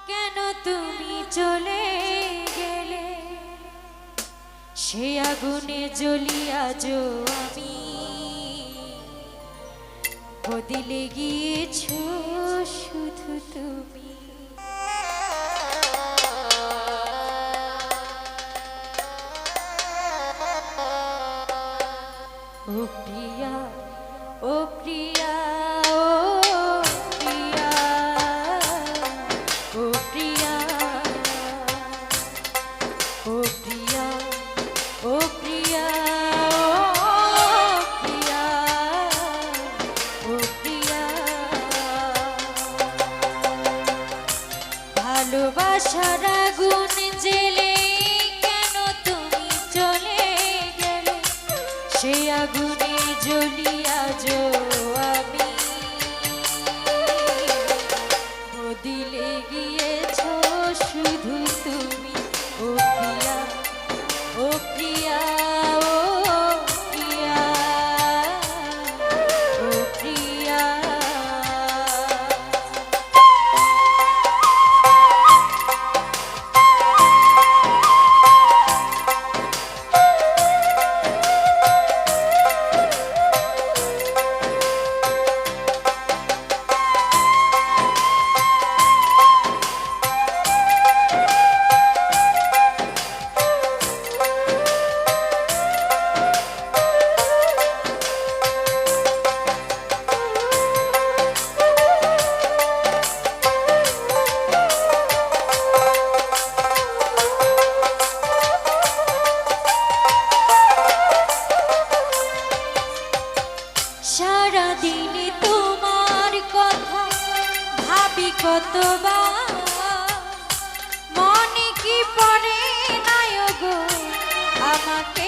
কেন তুমি চলে গেলে সে আগুনে জ্বলিয়া যো আমি বদলে গিয়েছো শুধু তুমি ও প্রিয়া ও প্রিয়া ভালোবাসার আগুন জ্বেলে কেন তুমি চলে গেলে সে আগুনে জ্বলিয়া যো আমি বদলে গিয়েছো শুধু তুমি ও প্রিয়া ও প্রিয়া সারাদিনে তোমার কথা ভাবি কতবার মনে কি পড়ে নাই গো আমাকে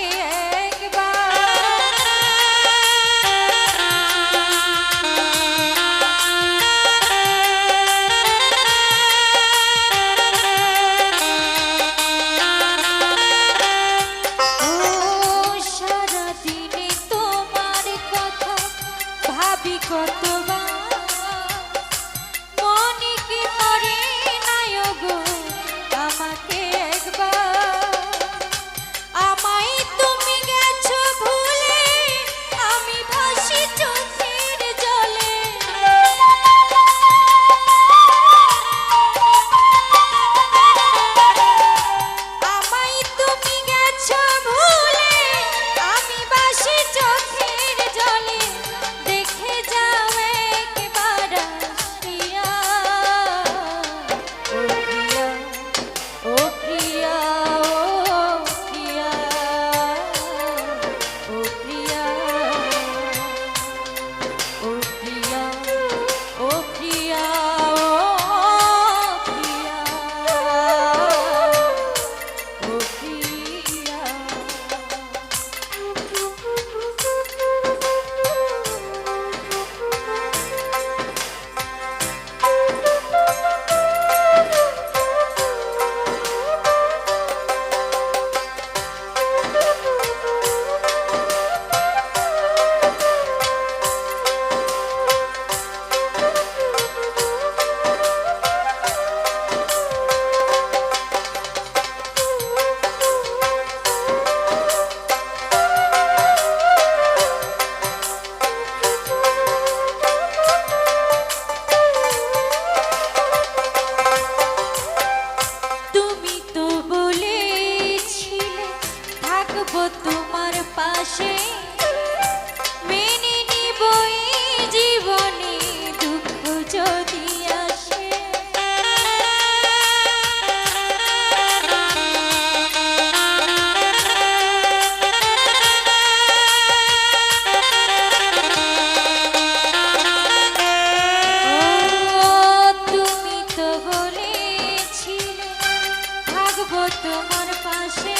তোমার পাশে মেনে নিব জীবনে দুঃখ যদি আসে তুমি তো বলেছিলে থাকবো তোমার পাশে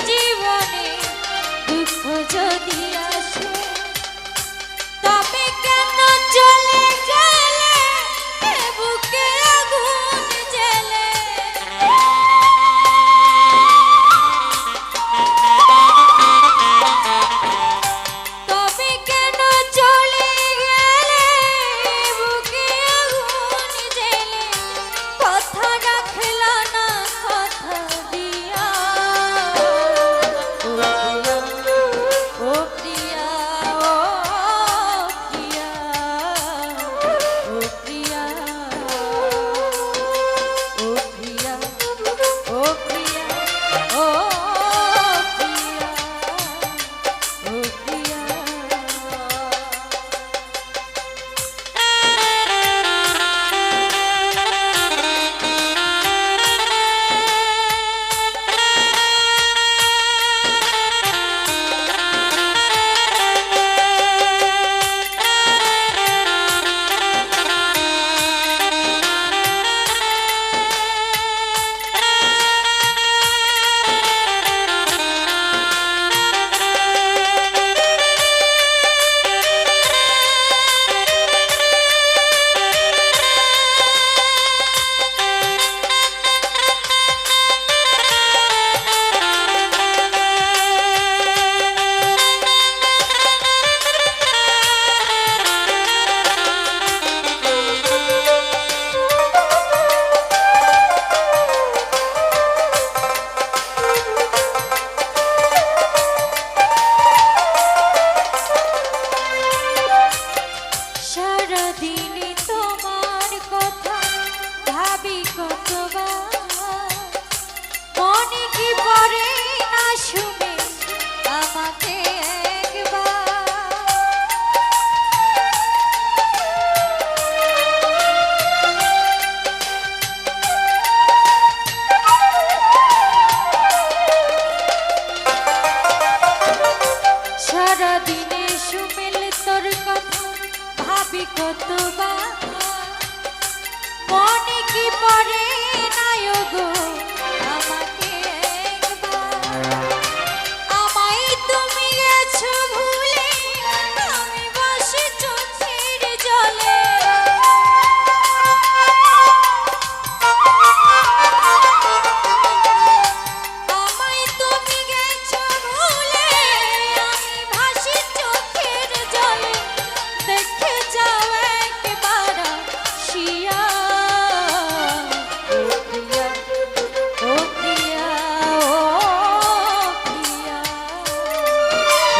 জীবনে দুঃখ যদি আসে তবে কেন চলে গেলে বুকে আগুন জ্বেলে তবে কেন চলে গেলে বুকে আগুন কতবার মনে কি পড়ে নাই গো আমাকে একবার আমায় তুমি গেছো ভুলে আমি বসে চোখের জলে আমায় তুমি গেছো ভুলে আমি ভাসি চোখের জলে দেখে যাও একবার শিয়া ও প্রিয়া ও প্রিয়া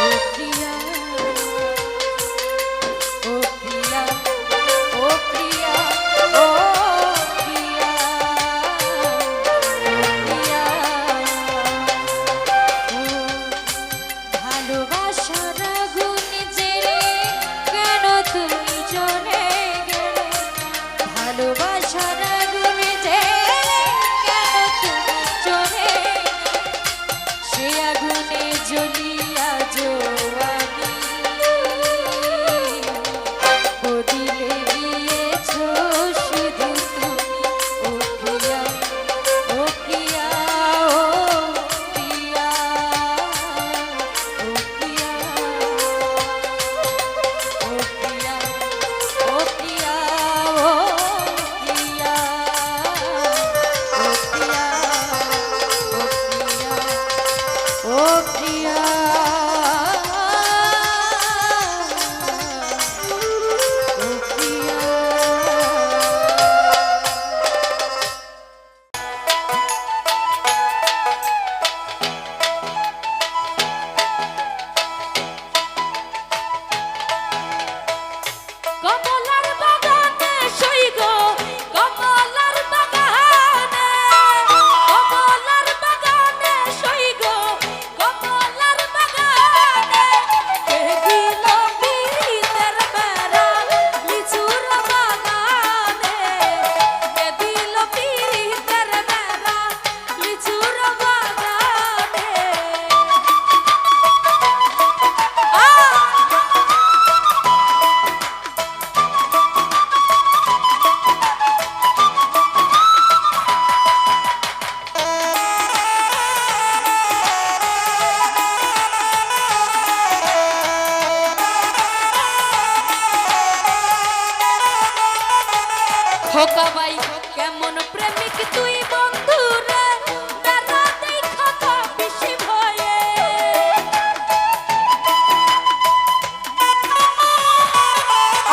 ও প্রিয়া ও প্রিয়া ও প্রিয়া ও প্রিয়া ভালোবাসার আগুন জেলে কেন তুমি জ্বলে গেলে ভালোবাসার আগুন জেলে কেন তুমি জ্বলে সে আগুনে জ্বলিয়া জোয়ানি বদিলে দিয়েছো শুধু তুমি ও প্রিয়া ও প্রিয়া ও প্রিয়া ও প্রিয়া ও প্রিয়া ও প্রিয়া ও প্রিয়া ও প্রিয়া ও প্রিয়া ও প্রিয়া কমলার বাগানে সইগ কমলার বাগানে কমলার বাগানে সইগ কমলার বাগানে কে দিল পীরিতের বেড়া লিচুর বাগানে কে দিল পীরিতের বেড়া লিচুর বাগানে খোকা ভাই কেমন প্রেমিক তুই বন্ধু রে বেড়া দেখা বেশি ভয়ে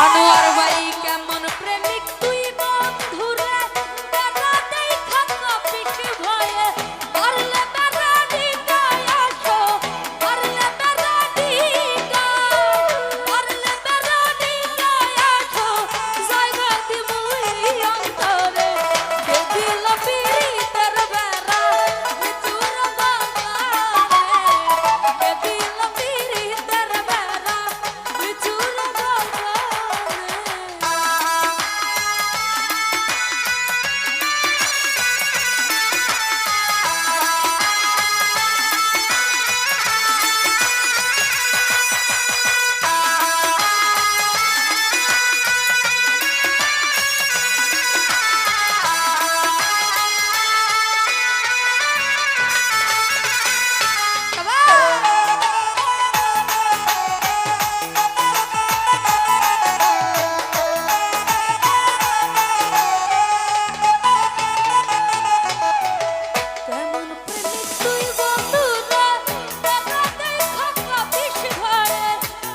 আনোয়ার ভাই কেমন প্রেমিক তুই বন্ধু রে বেড়া দেখা বেশি ভয়ে পারলে বেড়া দিকা আসো পারলে বেড়া দিকা পারলে বেড়া দিকা আসো জায়গা দিমুই অন্তরে কে দিল পীরিতের বেড়া লিচুর বাগানে কে দিল পীরিতের বেড়া লিচুর বাগানে কেমন প্রেমিক তুই বন্ধু রে বেড়া দেখা বেশি ভয়ে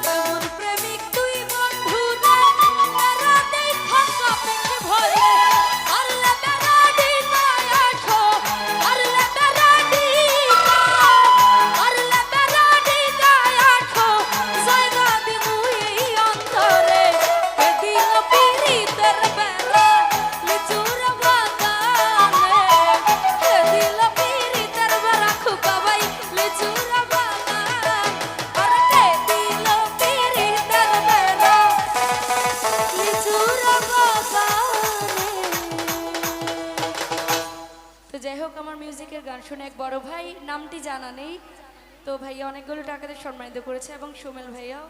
কেমন প্রেমিক তুই বন্ধু রে বেড়া দেখা বেশি ভয়ে পারলে বেড়া দিকা আসো পারলে বেড়া দিকা পারলে বেড়া দিকা আসো জায়গা দিমুই অন্তরে কে দিল পীরিতের বেড়া লিচুর বাগানে কে দিল পীরিতের বেড়া খোকা ভাই লিচুর বাগান আর কে দিল পীরিতের বেড়া লিচুর বাগানে। তো যাই হোক আমার মিউজিকের গান শুনে এক বড় ভাই নামটি জানা নেই তো ভাইয়া অনেকগুলো টাকাতে সম্মানিত করেছে এবং সুমেল ভাইয়াও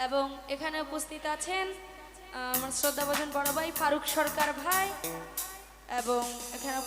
এবং এখানে উপস্থিত আছেন আমার শ্রদ্ধাভাজন বড় ভাই ফারুক সরকার ভাই এবং এখানে